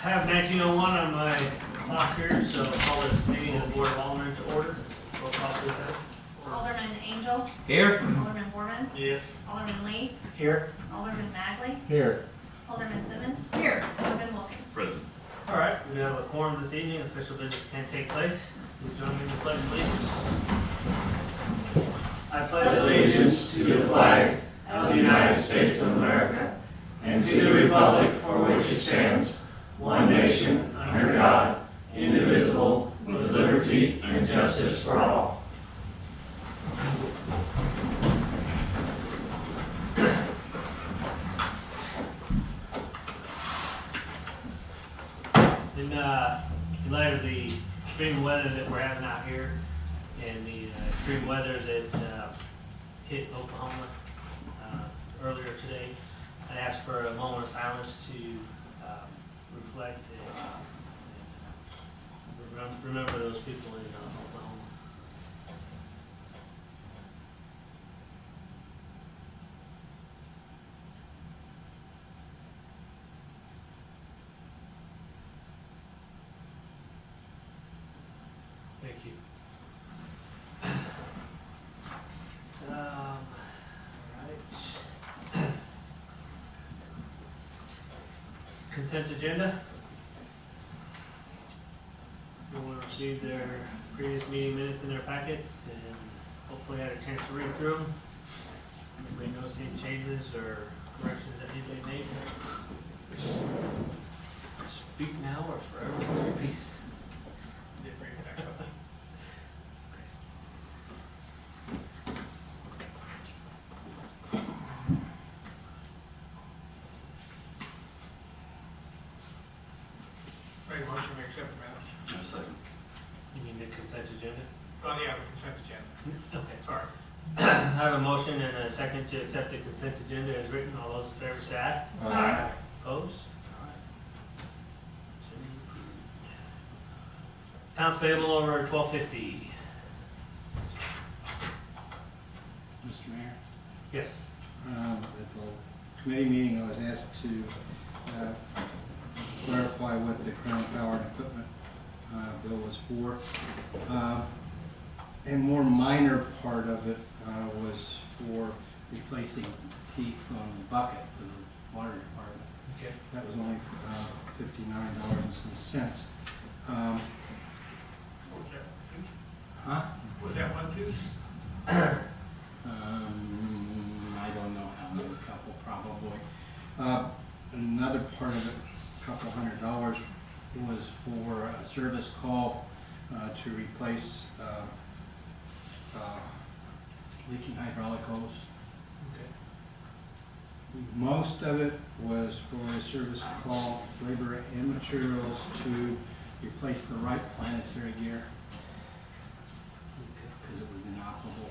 I have 1901 on my clock here, so I'll call this meeting of the Board of Aldermen to order. Roll call, please, Heather. Alderman Angel. Here. Alderman Borman. Yes. Alderman Lee. Here. Alderman Magley. Here. Alderman Simmons. Here. Alderman Wilkins. Present. All right, we have a quorum this evening. Official business can take place. Please join me in the pledge of allegiance. I pledge allegiance to the flag of the United States of America and to the republic for which it stands, one nation, under God, indivisible, with liberty and justice for all. In light of the extreme weather that we're having out here and the extreme weather that hit Oklahoma earlier today, I asked for a moment of silence to reflect and remember those people in Oklahoma. Thank you. All right. Consent agenda. Everyone received their previous meeting minutes in their packets and hopefully had a chance to read through them. Anybody notice any changes or corrections that need to be made? Speak now or forever hold your peace. Did bring it back up. Make a motion to accept the minutes. No second. You mean the consent agenda? Oh, yeah, the consent agenda. Okay. Sorry. I have a motion and a second to accept the consent agenda as written. All those in favor say aye. Aye. Opposed? All right. Accounts payable over 1250. Mr. Mayor, Yes. at the committee meeting, I was asked to clarify what the Crown Power and Equipment bill was for. A more minor part of it was for replacing teeth on the bucket for the water department. Okay. That was only $59 and some cents. What was that? Huh? Was that one too? I don't know how many, a couple probably. Another part of it, a couple $100, was for a service call to replace leaking hydraulic hose. Okay. Most of it was for a service call, labor and materials to replace the right planetary gear because it was inoperable.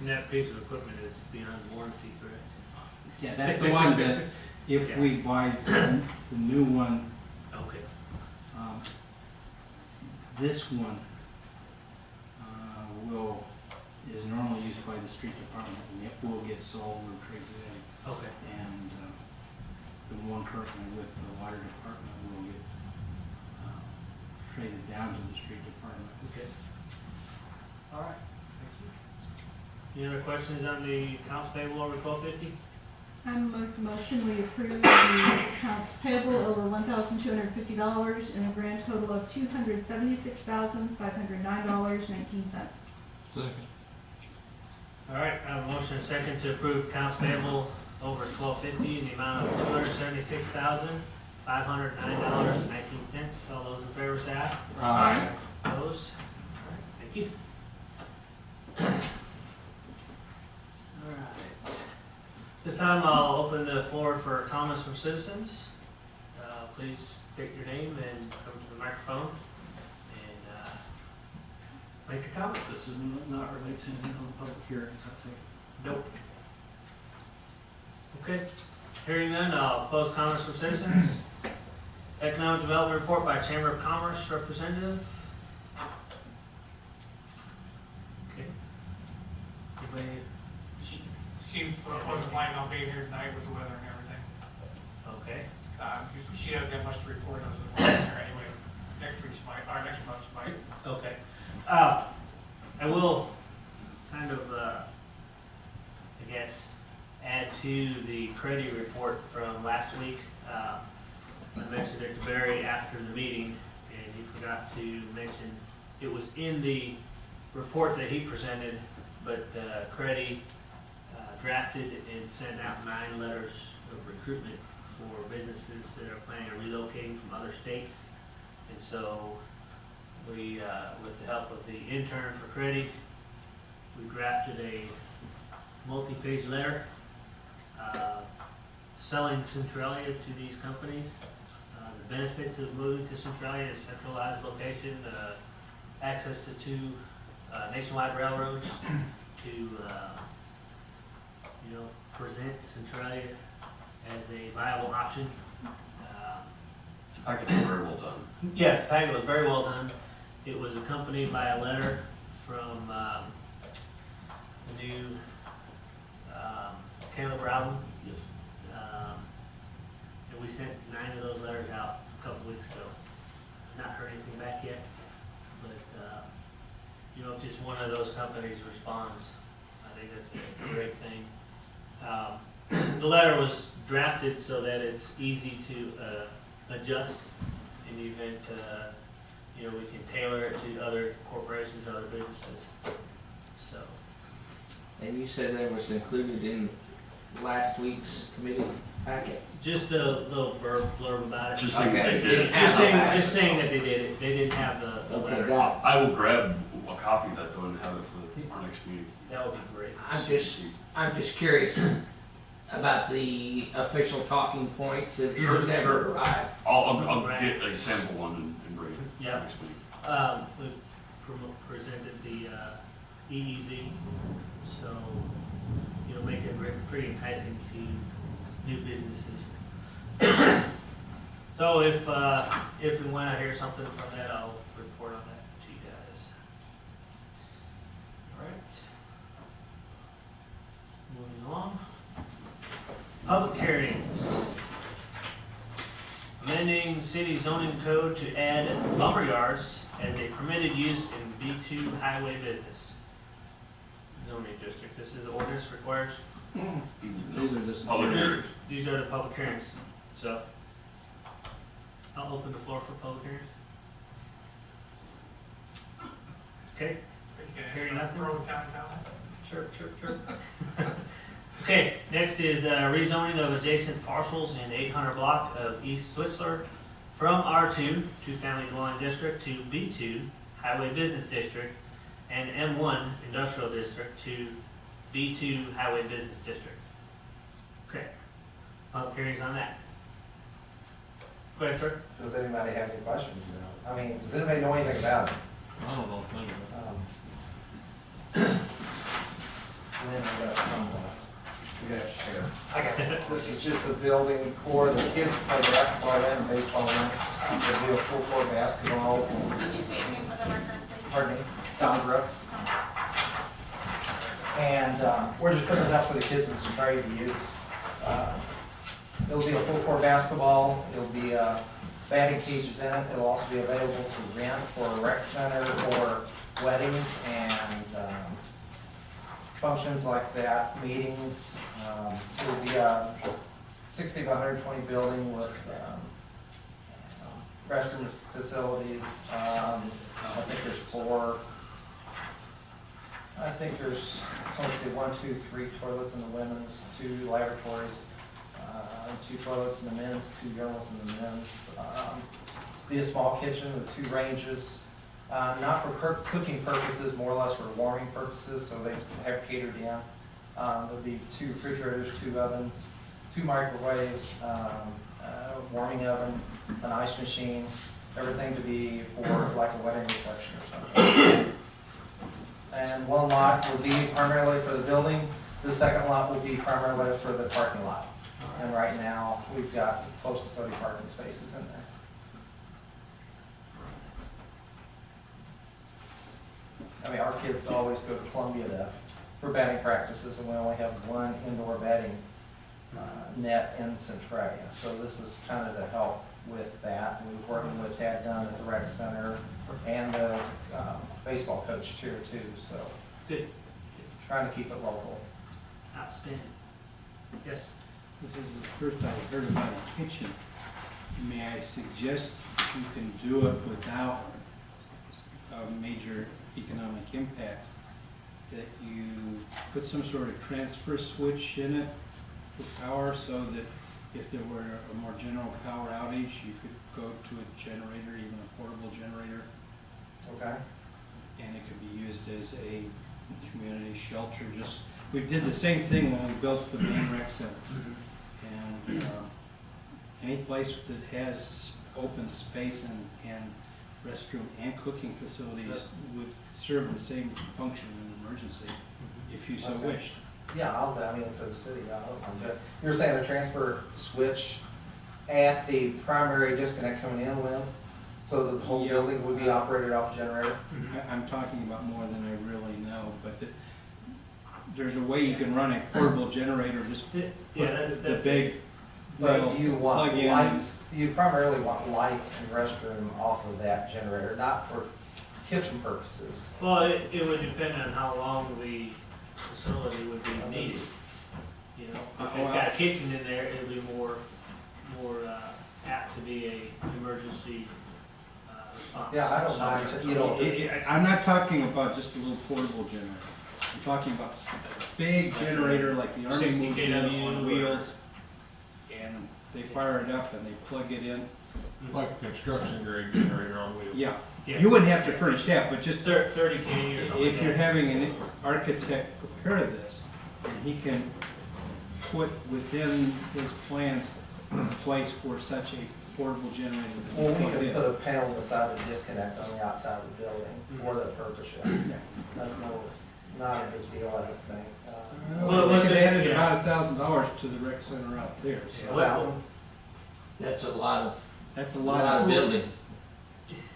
And that piece of equipment is beyond warranty, correct? Yeah, that's the one that if we buy the new one, Okay. this one is normally used by the street department and it will get sold or traded in. Okay. And the one currently with the water department will get traded down to the street department. Okay. All right. Thank you. Any other questions on the accounts payable over 1250? I make the motion, we approve the accounts payable over $1,250 and a grand total of $276,509.19. Second. All right, I have a motion and a second to approve accounts payable over 1250 in the amount of $276,509.19. All those in favor say aye. Aye. Opposed? All right, thank you. All right. This time I'll open the floor for comments from citizens. Please state your name and come to the microphone and make a comment. This is not related to any of the public hearings, I take. Nope. Okay, hearing none, I'll close comments from citizens. Economic Development Report by Chamber of Commerce representative. Okay. Anybody? She wasn't planning on being here tonight with the weather and everything. Okay. She doesn't have much to report on the anyway. Next week's might, or next month's might. Okay. I will kind of, I guess, add to the credit report from last week. I mentioned it to Barry after the meeting, and he forgot to mention, it was in the report that he presented, but Creddy drafted and sent out 9 letters of recruitment for businesses that are planning on relocating from other states. And so we, with the help of the intern for Creddy, we drafted a multi-page letter selling Centralia to these companies. The benefits of moving to Centralia is centralized location, access to 2 nationwide railroads to, present Centralia as a viable option. Package was very well done. Yes, the packet was very well done. It was accompanied by a letter from the new Caleb Rowden. Yes. And we sent 9 of those letters out a couple weeks ago. Not heard anything back yet, but if just one of those companies responds, I think that's a great thing. The letter was drafted so that it's easy to adjust in the event, we can tailor it to other corporations, other businesses. So, And you said that was included in last week's committee packet? just a little blurb about it. Just saying Okay. they did it. Just saying that they did it. They didn't have the Okay, letter. got it. I will grab a copy of that though and have it for our next meeting. That would be great. I'm just curious about the official talking points that Sure, never sure. arrived. I'll get a sample one and bring it Yeah. next meeting. We presented the EEZ, so make it pretty enticing to new businesses. So if and when I hear something from that, I'll report on that to you guys. All right. Moving along. Public hearings. Amending city zoning code to add lumberyards as a permitted use in B2 highway business zoning district. This is the ordinance requires, These are just. Public hearings. these are the public hearings. So I'll open the floor for public hearings. Okay, But you can Hearing ask nothing? for town council. sure. Okay, next is rezoning of adjacent parcels in 800 block of East Switzler from R2, two-family dwelling district, to B2, highway business district, and M1, industrial district, to B2, highway business district. Okay, public hearings on that. Go ahead, sir. Does anybody have any questions? Does anybody know anything about it? I don't know, thank you. And then I got some, we got to share. I got it. This is just a building for the kids to play basketball in and baseball in. There'll be a full court basketball. Could you state your name for the record, please? Pardon me, Don Brooks. And we're just putting it up for the kids in Centralia to use. It'll be a full court basketball. It'll be batting cages in it. It'll also be available to rent for a rec center or weddings and functions like that, meetings. It'll be a 60 by 120 building with restroom facilities. I think there's 4. I think there's, let's see, 1, 2, 3 toilets in the women's, 2 lavatories, 2 toilets in the men's, 2 urinals in the men's. Be a small kitchen with 2 ranges, not for cooking purposes, more or less for warming purposes, so they just have catered in. There'll be 2 refrigerators, 2 ovens, 2 microwaves, warming oven, an ice machine, everything to be for like a wedding reception or something. And one lot will be primarily for the building, the second lot will be primarily for the parking lot. And right now, we've got close to 30 parking spaces in there. Our kids always go to Columbia for batting practices, and we only have 1 indoor batting net in Centralia. So this is kind of to help with that. We're working with Tad Dunn at the rec center and the baseball coach too, so Good, trying to keep it local. outstanding. Yes, This is the first I heard about a kitchen. May I suggest you can do it without a major economic impact? That you put some sort of transfer switch in it for power so that if there were a more general power outage, you could go to a generator, even a portable generator, Okay? and it could be used as a community shelter. Just, we did the same thing when we built the main rec center. And any place that has open space and restroom and cooking facilities would serve the same function in an emergency, if you so Okay. wished. Yeah, I mean, for the city, I'm good. You were saying the transfer switch at the primary disconnect coming in, Lynn? So that the whole Yeah. building would be operated off a generator? I'm talking about more than I really know, but there's a way you can run a portable generator, just yeah, put the that's. big But metal do you want plug in. lights, you primarily want lights and restroom off of that generator, not for kitchen purposes. Well, it would depend on how long the facility would be needed. You know, if it's got a kitchen in there, it'll be more apt to be a emergency response. Yeah, I don't mind, you know, I'm not talking about just a little portable generator. I'm talking about a big generator like the Army 60 moves in kW on or- wheels, and they fire it up and they plug it in. Like a construction grade generator on wheels. Yeah, Yeah. you wouldn't have to furnish that, but just 30 K or something. if you're having an architect prepare this, and he can put within his plans a place for such a portable generator. to be well, we plugged can in. put a panel beside the disconnect on the outside of the building for that purpose, yeah. Yeah. That's not a big deal, I don't think. Well, we could add yeah. about $1,000 to the rec center out there, so Yeah. That's a lot that's a of, lot lot of of, building.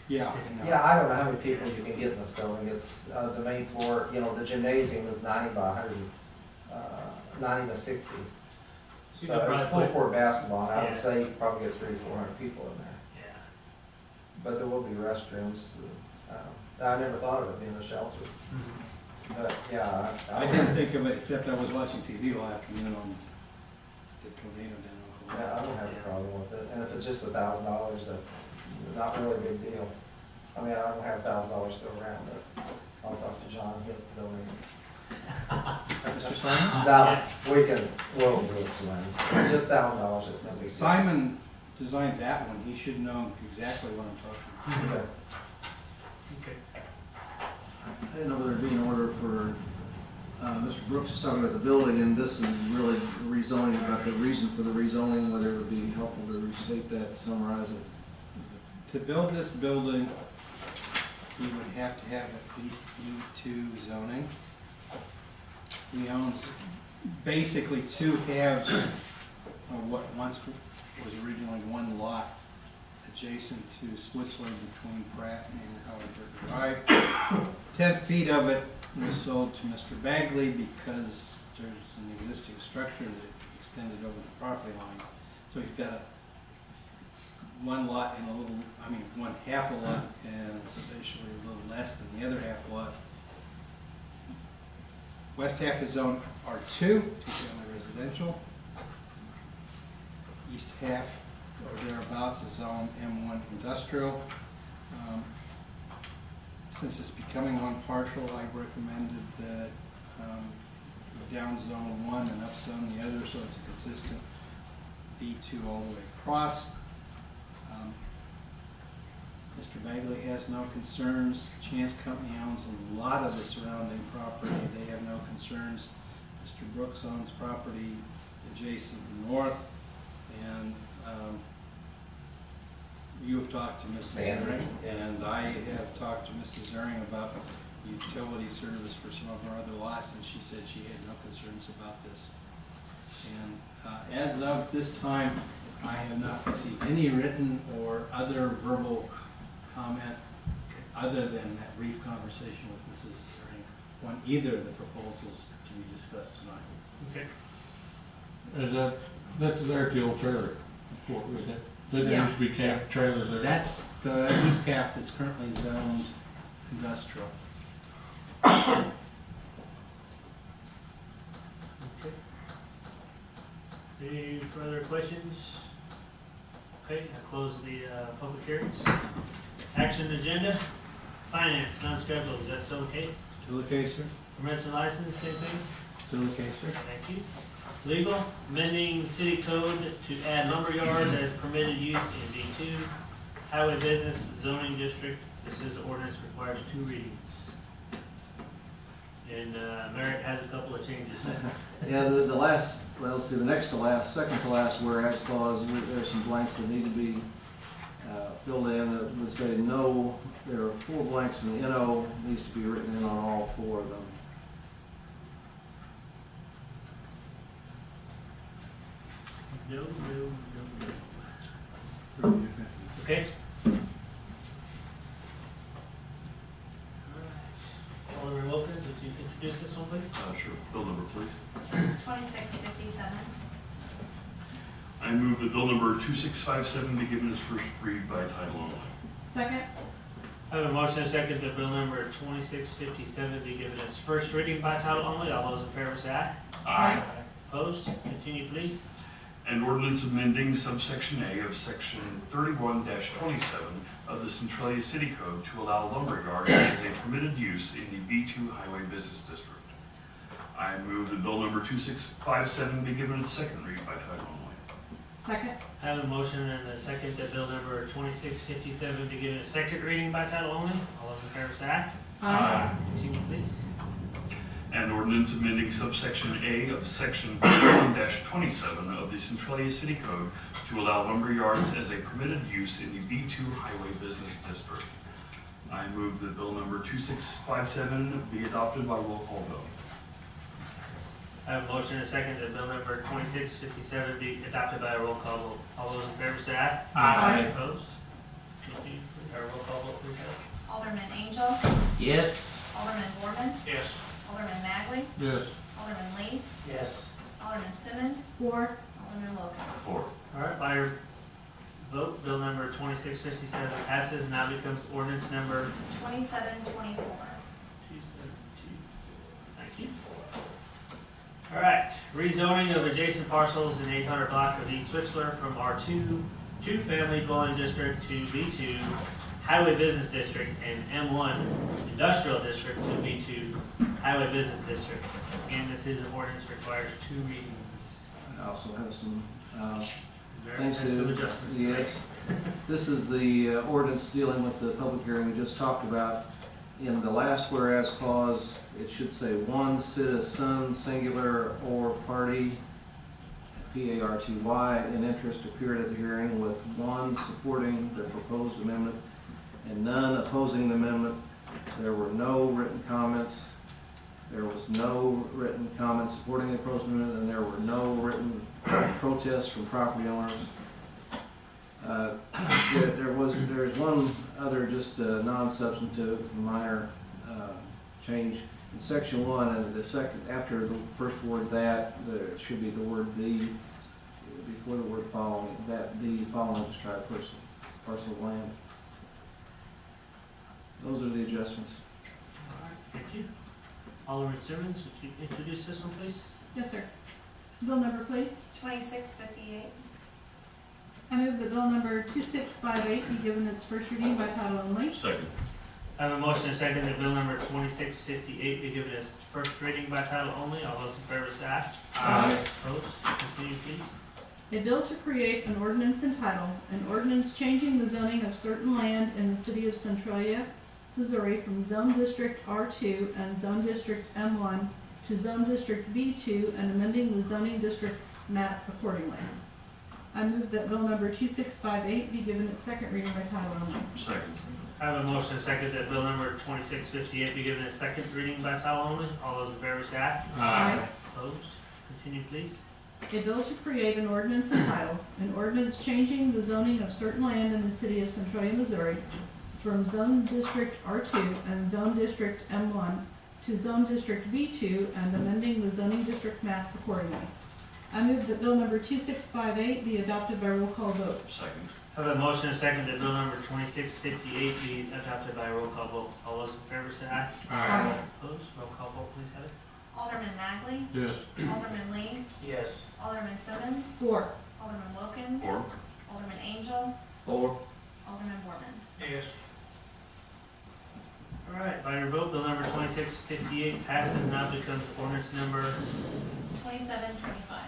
yeah. I know. Yeah, I don't know how many people you can get in this building. It's, the main floor, you know, the gymnasium is 90 by 100, 90 by 60. You So could it's probably full put- court basketball, and I would Yeah. say you could probably get 300-400 people in there. Yeah. But there will be restrooms. I never thought of it being a shelter, but yeah. I didn't think of it, except I was watching TV all afternoon on the tornado down in Yeah, I Oklahoma. don't have a problem with it, and if it's just $1,000, that's not really a big deal. I mean, I don't have $1,000 still around, but I'll talk to John, he'll donate. Mr. Simon? No, we'll do it for money. Just $1,000, it's no big deal. Simon designed that one, he should know exactly what I'm talking about. Okay. Okay. I didn't know whether it'd be in order for, Mr. Brooks is talking about the building, and this is really rezoning, about the reason for the rezoning, whether it would be helpful to restate that, summarize it. To build this building, he would have to have at least E2 zoning. He owns basically two halves of what once was originally one lot adjacent to Switzerland between Pratt and Howard Drive. 10 feet of it was sold to Mr. Bagley because there's an existing structure that extended over the property line. So he's got one lot and a little, one half a lot and essentially a little less than the other half a lot. West half is zone R2, two-family residential. East half, or thereabouts, is zone M1 industrial. Since it's becoming one partial, I recommended that down zone 1 and up zone the other, so it's a consistent B2 all the way across. Mr. Bagley has no concerns. Chance Company owns a lot of the surrounding property. They have no concerns. Mr. Brooks owns property adjacent north, and you have talked to Mrs. Zering, and I have talked to Mrs. Zering about utility service for some of our other lots, and she said she had no concerns about this. And as of this time, I have not received any written or other verbal comment other than that brief conversation with Mrs. Zering on either of the proposals to be discussed tonight. Okay. That's their old trailer. Didn't there Yeah. used to be camp trailers there? That's the east half that's currently zoned industrial. Okay. Any further questions? Okay, I close the public hearings. Action agenda, finance, non-scheduled, is that still the case? Still the case, sir? Permits and license, same thing? Still the case, sir? Thank you. Legal, amending city code to add lumber yards as permitted use in B2, highway business zoning district. This is ordinance requires 2 readings. And Merritt has a couple of changes. Yeah, the last, well, let's see, the next to last, second to last whereas clause, there's some blanks that need to be filled in. It would say no, there are 4 blanks and the NO needs to be written in on all 4 of them. No. Okay. Alderman Wilkins, would you introduce this one, please? Sure. Bill number, please. 2657. I move that bill number 2657 be given its first read by title only. Second? I have a motion and a second that bill number 2657 be given its first reading by title only. All those in favor say aye. Aye. Opposed? Continue, please. An ordinance amending subsection A of section 31-27 of the Centralia City Code to allow lumber yards as a permitted use in the B2 Highway Business District. I move that bill number 2657 be given its second read by title only. Second? I have a motion and a second that bill number 2657 be given its second reading by title only. All those in favor say aye. Continue, please. An ordinance amending subsection A of section 31-27 of the Centralia City Code to allow lumber yards as a permitted use in the B2 Highway Business District. I move that bill number 2657 be adopted by roll call vote. I have a motion and a second that bill number 2657 be adopted by a roll call vote. All those in favor say aye. Aye. Opposed? Continue, please. Roll call vote, please. Alderman Angel. Yes. Alderman Borman. Yes. Alderman Magley. Yes. Alderman Lee. Yes. Alderman Simmons. 4. Alderman Wilkins. 4. All right, by your vote, bill number 2657 passes and now becomes ordinance number 2724. 272. Thank you. All right, rezoning of adjacent parcels in 800 block of East Whistler from R2 two-family dwelling district to B2 highway business district and M1 industrial district to B2 highway business district. And this is an ordinance requires 2 readings. I also have some There things are some to, adjustments. yes. This is the ordinance dealing with the public hearing we just talked about. In the last whereas clause, it should say 1 citizen, singular, or party, P-A-R-T-Y, in interest appeared at the hearing with 1 supporting the proposed amendment and none opposing the amendment. There were no written comments. There was no written comments supporting the proposed amendment, and there were no written protests from property owners. There is one other just non-substantive minor change in section 1, and the second, after the first word that, there should be the word the, before the word following, that the following described parcel of land. Those are the adjustments. All right, thank you. Alderman Simmons, would you introduce this one, please? Yes, sir. Bill number, please. 2658. I move that bill number 2658 be given its first reading by title only. Second. I have a motion and a second that bill number 2658 be given its first reading by title only. All those in favor say aye. Aye. Opposed? Continue, please. A bill to create an ordinance entitled, an ordinance changing the zoning of certain land in the city of Centralia, Missouri from Zone District R2 and Zone District M1 to Zone District B2 and amending the zoning district map accordingly. I move that bill number 2658 be given its second reading by title only. Second. I have a motion and a second that bill number 2658 be given its second reading by title only. All those in favor say aye. Aye. Opposed? Continue, please. A bill to create an ordinance entitled, an ordinance changing the zoning of certain land in the city of Centralia, Missouri from Zone District R2 and Zone District M1 to Zone District B2 and amending the zoning district map accordingly. I move that bill number 2658 be adopted by roll call vote. Second. I have a motion and a second that bill number 2658 be adopted by roll call vote. All those in favor say aye. Aye. Opposed? Roll call vote, please, Heather. Alderman Magley. Yes. Alderman Lee. Yes. Alderman Simmons. 4. Alderman Wilkins. 4. Alderman Angel. 4. Alderman Borman. Yes. All right, by your vote, bill number 2658 passes and now becomes ordinance number 2725.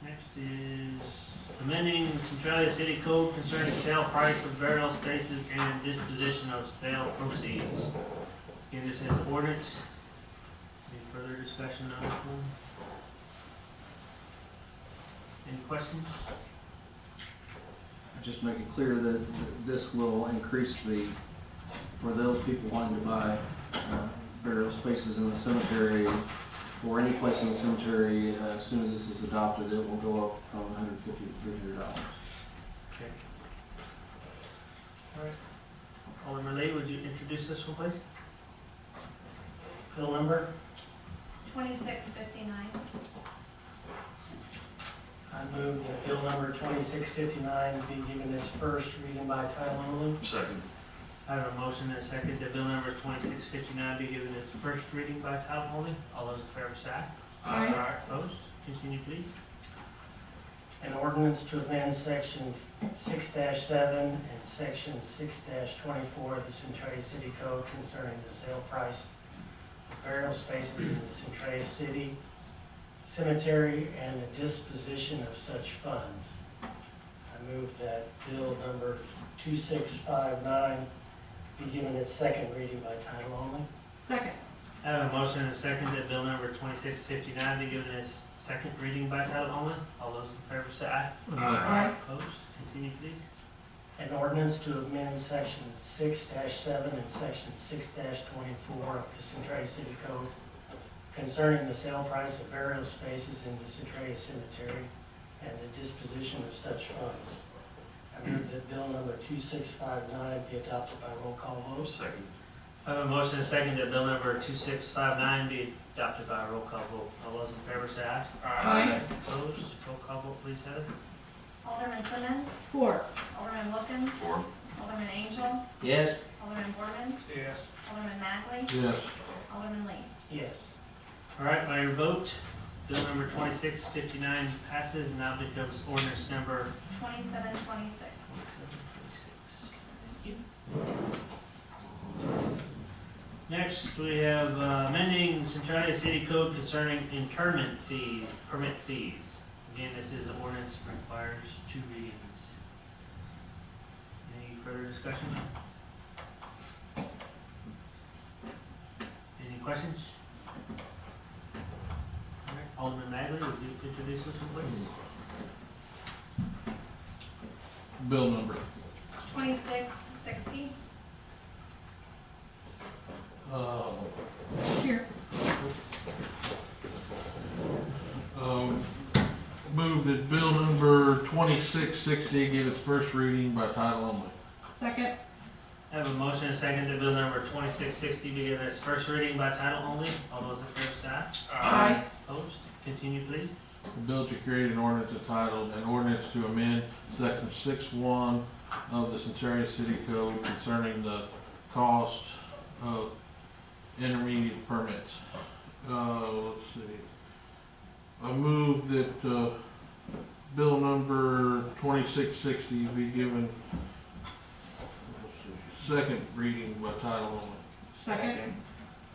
Next is amending Centralia City Code concerning sale price of burial spaces and disposition of sale proceeds. Again, this is ordinance. Any further discussion on this one? Any questions? Just make it clear that this will increase for those people wanting to buy burial spaces in the cemetery, or any place in the cemetery, as soon as this is adopted, it will go up from $150 to $300. Okay. All right. Alderman Lee, would you introduce this one, please? Bill number? 2659. I move that bill number 2659 be given its first reading by title only. Second. I have a motion and a second that bill number 2659 be given its first reading by title only. All those in favor say aye. Aye. Opposed? Continue, please. An ordinance to amend section 6-7 and section 6-24 of the Centralia City Code concerning the sale price of burial spaces in the Centralia City Cemetery and the disposition of such funds. I move that bill number 2659 be given its second reading by title only. Second. I have a motion and a second that bill number 2659 be given its second reading by title only. All those in favor say aye. Aye. Opposed? Continue, please. An ordinance to amend section 6-7 and section 6-24 of the Centralia City Code concerning the sale price of burial spaces in the Centralia Cemetery and the disposition of such funds. I move that bill number 2659 be adopted by roll call vote. Second. I have a motion and a second that bill number 2659 be adopted by a roll call vote. All those in favor say aye. Aye. Opposed? Roll call vote, please, Heather. Alderman Simmons. 4. Alderman Wilkins. 4. Alderman Angel. Yes. Alderman Borman. Yes. Alderman Magley. Yes. Alderman Lee. Yes. All right, by your vote, bill number 2659 passes and now becomes ordinance number 2726. 2726. Thank you. Next, we have amending Centralia City Code concerning interment fees, permit fees. Again, this is an ordinance requires 2 readings. Any further discussion? Any questions? All right, Alderman Magley, would you introduce this one, please? Bill number. 2660. Here. Move that bill number 2660 give its first reading by title only. Second. I have a motion and a second that bill number 2660 be given its first reading by title only. All those in favor say aye. Aye. Opposed? Continue, please. A bill to create an ordinance entitled, an ordinance to amend section 6-1 of the Centralia City Code concerning the cost of intermediate permits. Let's see. I move that bill number 2660 be given second reading by title only. Second.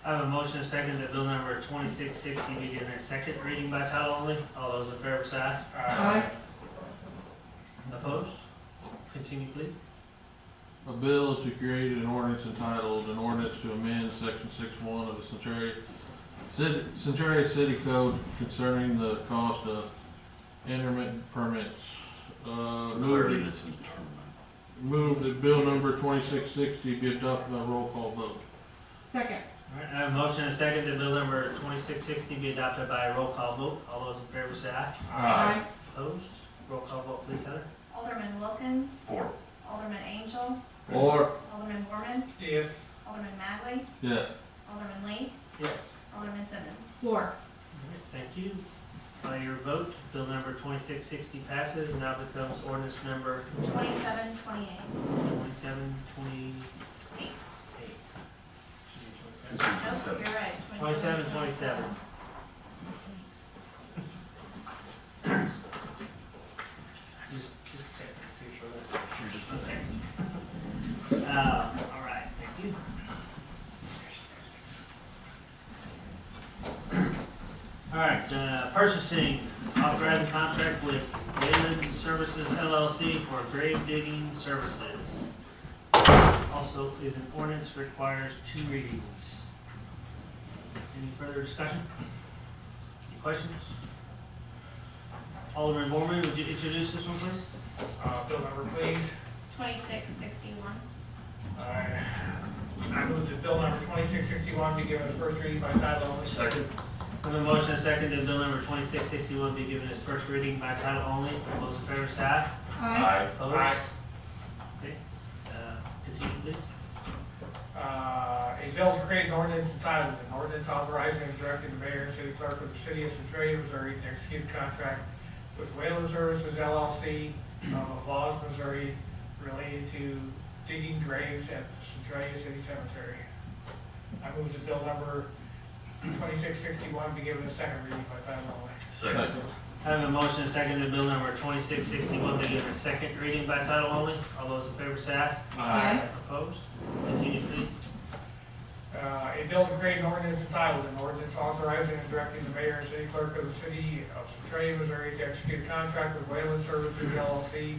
I have a motion and a second that bill number 2660 be given its second reading by title only. All those in favor say aye. Aye. Opposed? Continue, please. A bill to create an ordinance entitled, an ordinance to amend section 6-1 of the Centralia City Code concerning the cost of intermittent permits. Move that bill number 2660 be adopted by roll call vote. Second. All right, I have a motion and a second that bill number 2660 be adopted by a roll call vote. All those in favor say aye. Aye. Opposed? Roll call vote, please, Heather. Alderman Wilkins. 4. Alderman Angel. Four. Alderman Borman, Yes. Alderman Magley, Yeah. Alderman Lee, Yes. Alderman Simmons. 4. Thank you. By your vote, bill number 2660 passes and now becomes ordinance number 2728. 2728. Nope, you're right. 2727. Just check, see sure that's. You're just a Okay. All right, thank you. All right, purchasing, authorizing contract with Wayland Services LLC for grave digging services. Also is an ordinance requires 2 readings. Any further discussion? Any questions? Alderman Borman, would you introduce this one, please? Bill number, please. 2661. I move that bill number 2661 be given its first reading by title only. Second. I have a motion and a second that bill number 2661 be given its first reading by title only. All those in favor say aye. Aye. Opposed? Aye. Okay, continue, please. A bill to create an ordinance entitled, an ordinance authorizing and directing the mayor and city clerk of the city of Centralia, Missouri to execute a contract with Wayland Services LLC of Laws, Missouri related to digging graves at Centralia City Cemetery. I move that bill number 2661 be given a second reading by title only. Second. I have a motion and a second that bill number 2661 be given its second reading by title only. All those in favor say aye. Aye. Opposed? Continue, please. A bill to create an ordinance entitled, an ordinance authorizing and directing the mayor and city clerk of the city of Centralia, Missouri to execute a contract with Wayland Services LLC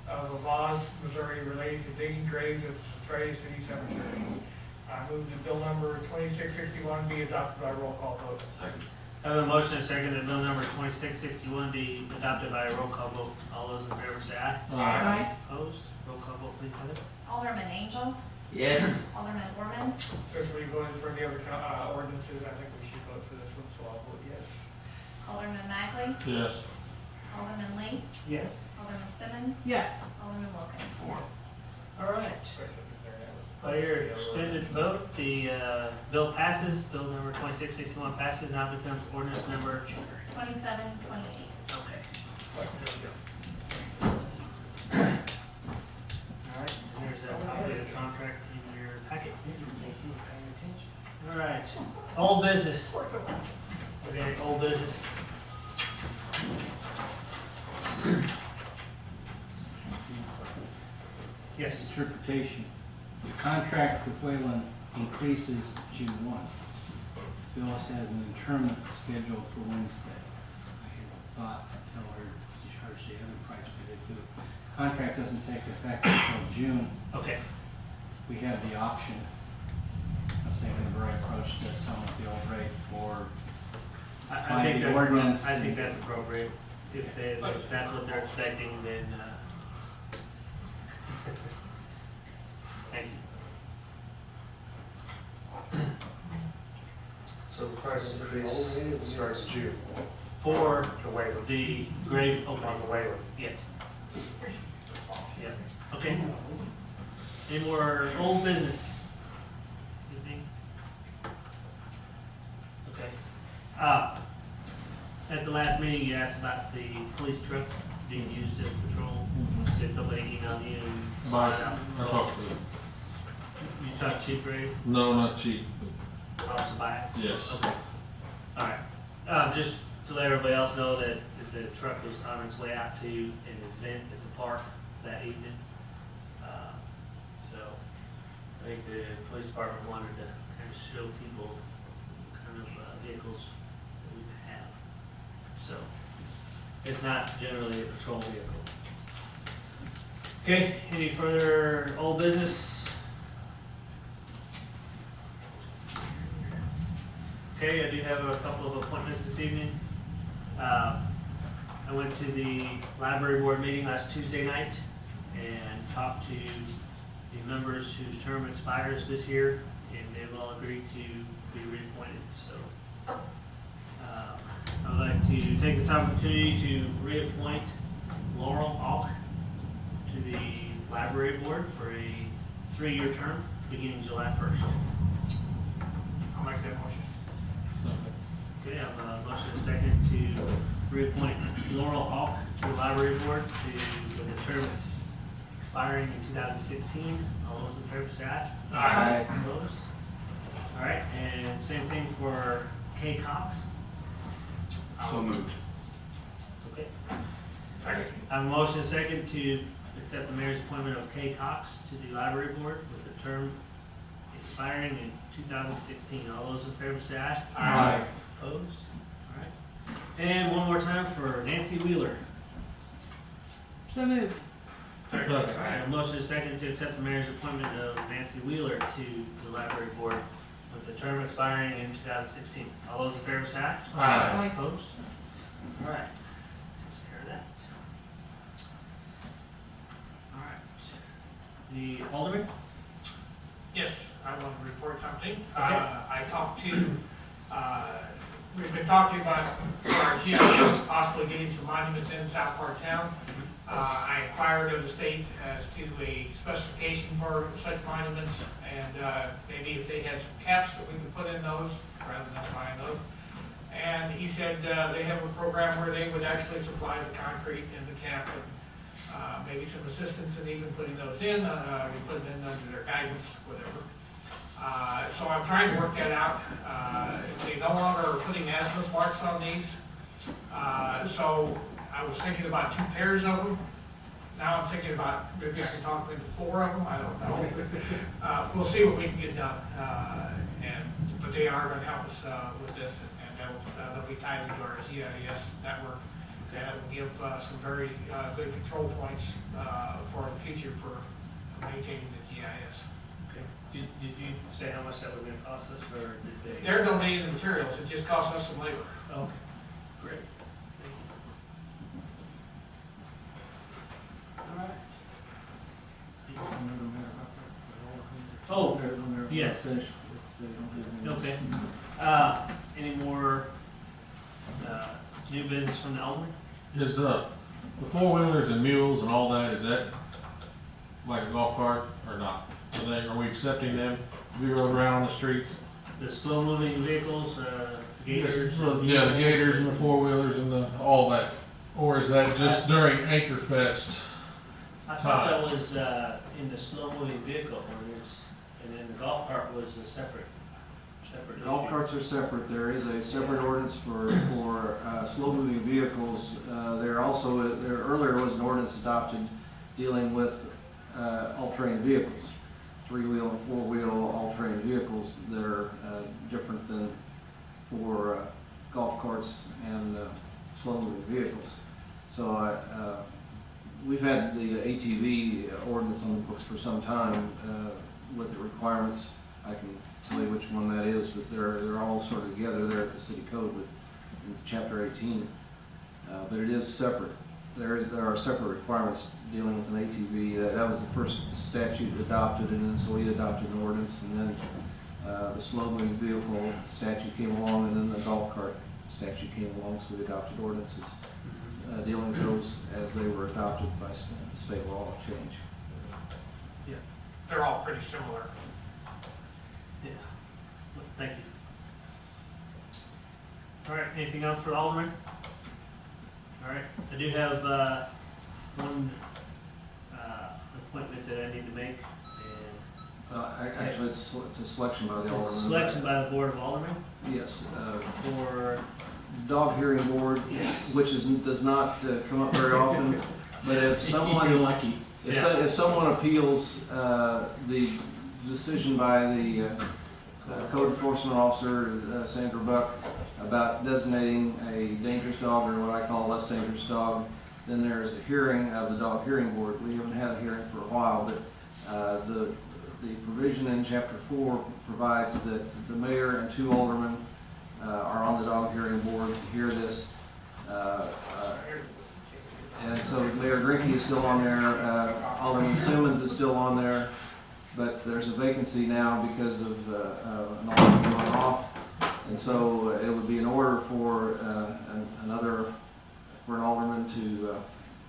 of Lavaz, Missouri related to digging graves at Centralia City Cemetery. I move that bill number 2661 be adopted by roll call vote. Second. I have a motion and a second that bill number 2661 be adopted by a roll call vote. All those in favor say aye. Aye. Opposed? Roll call vote, please, Heather. Alderman Angel, Yes. Alderman Borman, Since we voted for the other ordinances, I think we should vote for this one, so I'll vote yes. Alderman Magley, Yes. Alderman Lee, Yes. Alderman Simmons, Yes. Alderman Wilkins. 4. All right. By your extended vote, the bill passes. Bill number 2661 passes, now becomes ordinance number. 2728. Okay. There we go. All right, and there's a copy of the contract in your packet. Thank you for paying attention. All right, old business. Okay, old business. Yes. Interpretation. The contract with Wayland increases June 1. Phyllis has an interment scheduled for Wednesday. I had thought I'd tell her to charge the other price, but if the contract doesn't take effect until June, Okay. we have the option of saying whenever I approach this, I want the old rate, or I think the that's, ordinance. I think that's appropriate. If that's what they're expecting, then, thank you. So the price increase starts June, For the waiver, the grave on opening, the waiver. yes. Yeah, okay. Any more old business? Anything? Okay. At the last meeting, you asked about the police truck being used as patrol. Said somebody emailed you and Bye. sought it out. I talked to them. You talked to Chief Ray, No, not cheap, Officer Bias? Yes. Okay. All right. Just to let everybody else know that the truck was on its way out to an event at the park that evening. So I think the police department wanted to kind of show people what kind of vehicles that we have. So it's not generally a patrol vehicle. Okay, any further old business? Okay, I do have a couple of appointments this evening. I went to the library board meeting last Tuesday night and talked to the members whose term expires this year, and they've all agreed to be reappointed, so. I would like to take this opportunity to reappoint Laurel Alk to the library board for a 3-year term beginning July 1st. I'll make that motion. Okay, I have a motion and a second to reappoint Laurel Alk to the library board with a term expiring in 2016. All those in favor say aye. Aye. Opposed? All right, and same thing for Kay Cox. So moved. Okay. Second. I have a motion and a second to accept the mayor's appointment of Kay Cox to the library board with a term expiring in 2016. All those in favor say aye. Aye. Opposed? All right. And one more time for Nancy Wheeler. So moved. All right, a motion and a second to accept the mayor's appointment of Nancy Wheeler to the library board with the term expiring in 2016. All those in favor say aye. Aye. Opposed? All right. Takes care of that. All right. The Alderman? Yes, I want to report something. Okay. I talked to, we've been talking about our GIS possibly getting some monuments in South Park Town. I inquired of the state as to a specification for such monuments, and maybe if they had some caps that we could put in those, rather than us buying those. And he said they have a program where they would actually supply the concrete and the cap, and maybe some assistance in even putting those in. We put them in under their guidance, whatever. So I'm trying to work that out. They no longer are putting azimuth marks on these. So I was thinking about 2 pairs of them. Now I'm thinking about maybe I can talk into 4 of them. I don't know. We'll see what we can get done. But they are going to help us with this, and they'll be tied into our GIS network. That will give some very good control points for the future for maintaining the GIS. Okay. Did you say how much that was gonna cost us, or did they? They're donating the materials. It just costs us some labor. Okay, great. Thank you. All right. Oh, yes. Okay. Any more new business from the Alderman? Is, the 4-wheelers and mules and all that, is that like a golf cart or not? Are we accepting them to be rode around on the streets? The slow-moving vehicles, gators? Yeah, the gators and the 4-wheelers and all that. Or is that just during Anchor Fest? I thought that was in the slow-moving vehicle ordinance, and then the golf cart was a separate Golf issue. carts are separate. There is a separate ordinance for slow-moving vehicles. There earlier was an ordinance adopted dealing with all-terrain vehicles, 3-wheel and 4-wheel all-terrain vehicles that are different than for golf carts and slow-moving vehicles. So we've had the ATV ordinance on the books for some time with the requirements. I can tell you which one that is, but they're all sort of together there at the city code with in chapter 18. But it is separate. There are separate requirements dealing with an ATV. That was the first statute adopted, and then so we adopted an ordinance, and then the slow-moving vehicle statute came along, and then the golf cart statute came along, so we adopted ordinances dealing with those as they were adopted by state law change. They're all pretty similar. Yeah. Well, thank you. All right, anything else for the Alderman? All right, I do have one appointment that I need to make, and Actually, it's a selection by the Alderman. selection by the Board of Aldermen Yes, for, dog hearing board, which does not come up very often, but if someone. You're lucky. If someone appeals the decision by the code enforcement officer, Sandra Buck, about designating a dangerous dog or what I call a less dangerous dog, then there's a hearing of the dog hearing board. We haven't had a hearing for a while, but the provision in chapter 4 provides that the mayor and 2 aldermen are on the dog hearing board to hear this. And so Mayor Grinke is still on there, Alderman Simmons is still on there, but there's a vacancy now because of an alderman going off. And so it would be in order for an alderman to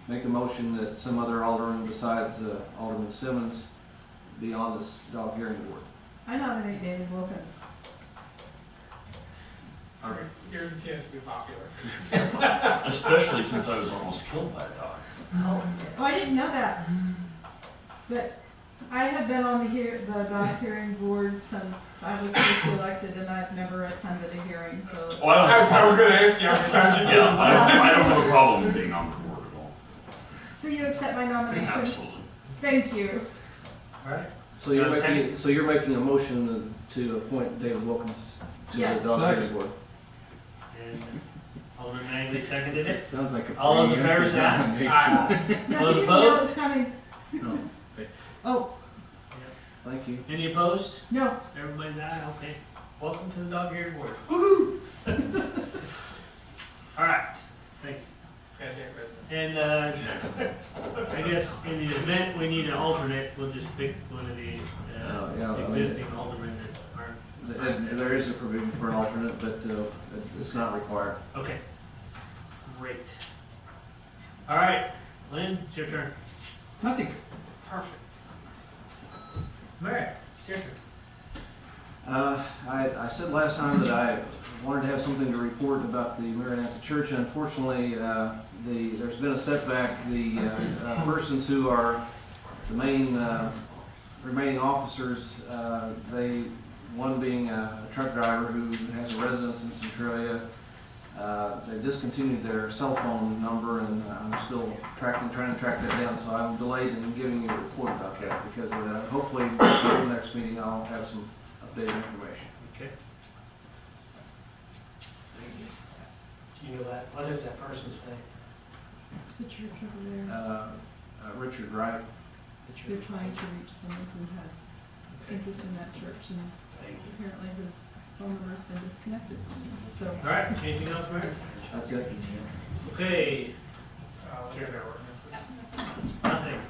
make a motion that some other alderman besides Alderman Simmons be on this dog hearing board. I nominate David Wilkins. Here's a chance to be popular. Especially since I was almost killed by a dog. Oh, I didn't know that. But I have been on the dog hearing board since I was first elected, and I've never attended a hearing, so. Oh, I don't have a I was problem. gonna ask you how many times you did. Yeah, I don't have a problem with being on the board at all. So you accept my nomination? Absolutely. Thank you. All right. So you're making a motion to appoint David Wilkins to the Yes. dog hearing board. And Alderman Magley seconded it. Sounds like a All those in favor preemptive say aye. nomination. No, Those you didn't know it opposed? was coming. No. Oh, Thank you. Any opposed? no. Everybody's aye, okay. Welcome to the dog hearing board. Woo-hoo! All right, thanks. And, I guess in the event we need an alternate, we'll just pick one of the, Yeah, I mean, existing aldermen that aren't assigned. There is a provision for an alternate, but it's not required. Okay, great. All right, Lynn, it's your turn. Nothing. Perfect. Mary, it's your turn. I said last time that I wanted to have something to report about the Maranatha Church. Unfortunately, there's been a setback. The persons who are the main remaining officers, one being a truck driver who has a residence in Centralia, they discontinued their cell phone number, and I'm still trying to track that down. So I'm delayed in giving you a report about that because hopefully before the next meeting I'll have some updated information. Okay. Do you know that? What is that person's name? The church over there. Richard Wright. They're trying to reach someone who has interest in that church, and Thank you. apparently his phone number's been disconnected from me, so. All right, anything else, Mary? That's it. Okay, Check our ordinances. nothing.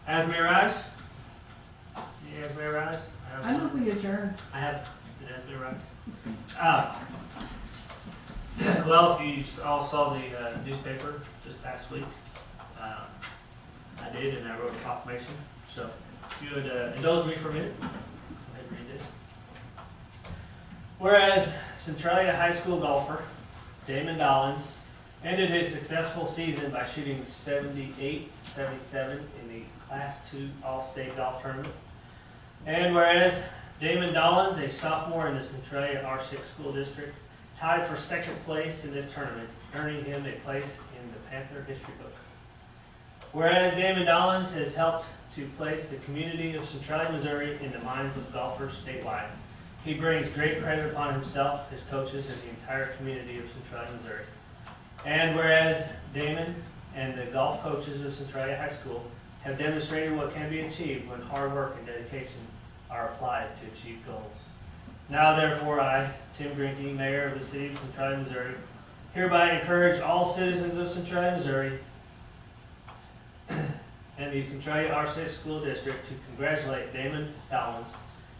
As Mayor Rice? As Mayor Rice? I move we adjourn. I have, as Mayor Rice. Well, if you all saw the newspaper this past week, I did, and I wrote a proclamation. So if you would indulge me for a minute, go ahead and read this. Whereas Centralia High School golfer Damon Dollins ended his successful season by shooting 78-77 in the Class II All-State Golf Tournament. And whereas Damon Dollins, a sophomore in the Centralia R6 School District, tied for second place in this tournament, earning him a place in the Panther History Book. Whereas Damon Dollins has helped to place the community of Centralia, Missouri in the minds of golfers statewide. He brings great credit upon himself, his coaches, and the entire community of Centralia, Missouri. And whereas Damon and the golf coaches of Centralia High School have demonstrated what can be achieved when hard work and dedication are applied to achieve goals. Now therefore I, Tim Drinking, Mayor of the City of Centralia, Missouri, hereby encourage all citizens of Centralia, Missouri and the Centralia R6 School District to congratulate Damon Dollins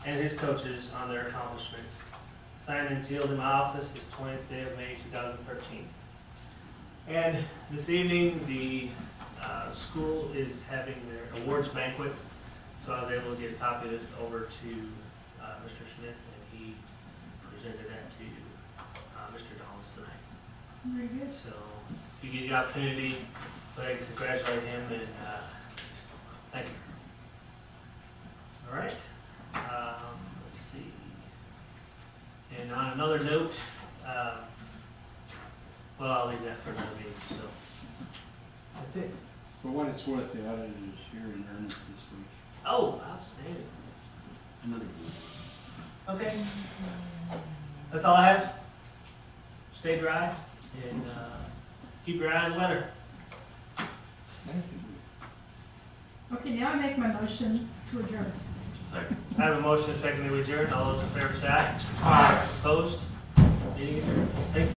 and his coaches on their accomplishments. Signed and sealed in my office this 20th day of May 2013. And this evening, the school is having their awards banquet, so I was able to get a copy of this over to Mr. Schmidt, and he presented that to Mr. Dollins tonight. Very good. So if you get the opportunity, go ahead and congratulate him, and thank you. All right. Let's see. And on another note, well, I'll leave that for another meeting, so. That's it. For what it's worth, the auditor is here in earnest this week. Oh, outstanding. Another week. Okay. That's all I have. Stay dry and keep your eye on the weather. Okay, now I make my motion to adjourn. Second. I have a motion, a second to adjourn. All those in favor say aye. Aye. Opposed? Meeting adjourned. Thank you.